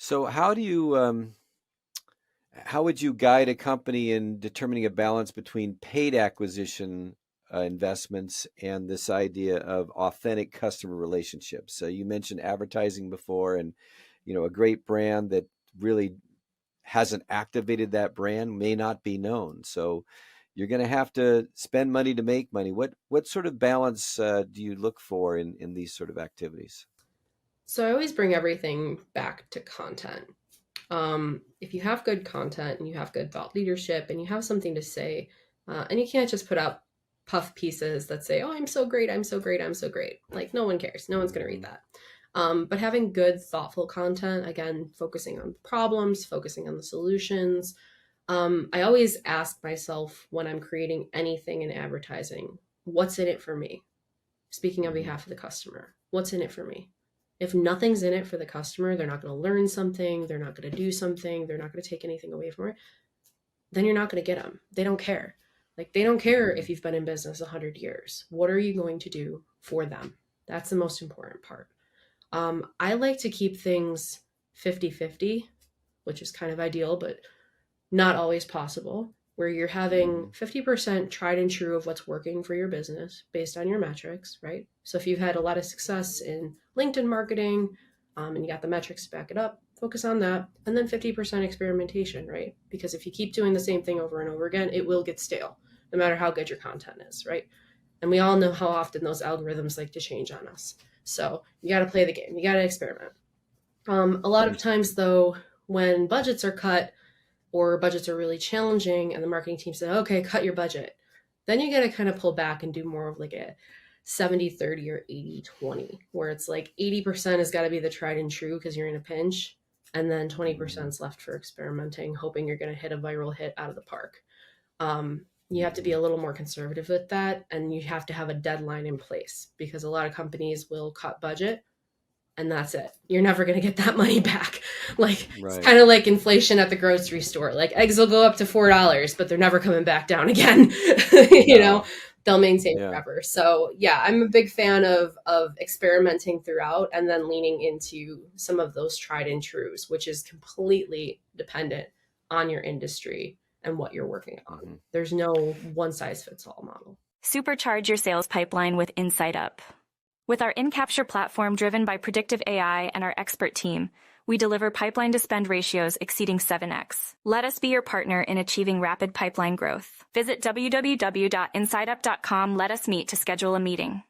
So how would you guide a company in determining a balance between paid acquisition investments and this idea of authentic customer relationships? So you mentioned advertising before, and a great brand that really hasn't activated that brand may not be known. So you're going to have to spend money to make money. What sort of balance do you look for in these sort of activities? So I always bring everything back to content. If you have good content and you have good thought leadership and you have something to say, and you can't just put out puff pieces that say, "Oh, I'm so great, I'm so great, I'm so great." Like no one cares, no one's going to read Mhm. that. But having good, thoughtful content, again, focusing on problems, focusing on the solutions. I always ask myself when I'm creating anything in advertising, what's in it for me? Speaking on Mhm. behalf of the customer, what's in it for me? If nothing's in it for the customer, they're not going to learn something, they're not going to do something, they're not going to take anything away from it, then you're not going to get them. They don't care. Like, they don't care if Mhm. you've been in business 100 years. What are you going to do for them? That's the most important part. I like to keep things 50-50, which is kind of ideal, but not always possible, where you're having Mhm. 50% tried and true of what's working for your business based on your metrics, right? So if you've had a lot of success in LinkedIn marketing, and you got the metrics to back it up, focus on that. And then 50% experimentation, right? Because if you keep doing the same thing over and over again, it will get stale, no matter how good your content is, right? And we all know how often those algorithms like to change on us. So you got to play the game, you got to experiment. A lot of times, though, when budgets are cut, or budgets are really challenging and the marketing team said, okay, cut your budget, then you got to kind of pull back and do more of like a 70-30 or 80-20, where it's like 80% has got to be the tried and true because you're in a pinch. And then 20% Mhm. is left for experimenting, hoping you're going to hit a viral hit out of the park. You have to be Mhm. a little more conservative with that. And you have to have a deadline in place because a lot of companies will cut budget and that's it. You're never going to get that money back. Like, it's Right. kind of like inflation at the grocery store. Like, eggs will go up to $4, but they're never coming back down again. you know, No. they'll maintain Yeah. forever. So, yeah, I'm a big fan of experimenting throughout and then leaning into some of those tried and trues, which is completely dependent on your industry and what you're working on. Mhm. There's no one size fits all model. Supercharge your sales pipeline with Insight Up. With our in-capture platform driven by predictive AI and our expert team, we deliver pipeline to spend ratios exceeding 7x. Let us be your partner in achieving rapid pipeline growth. Visit www.insideup.com. Let us meet to schedule a meeting.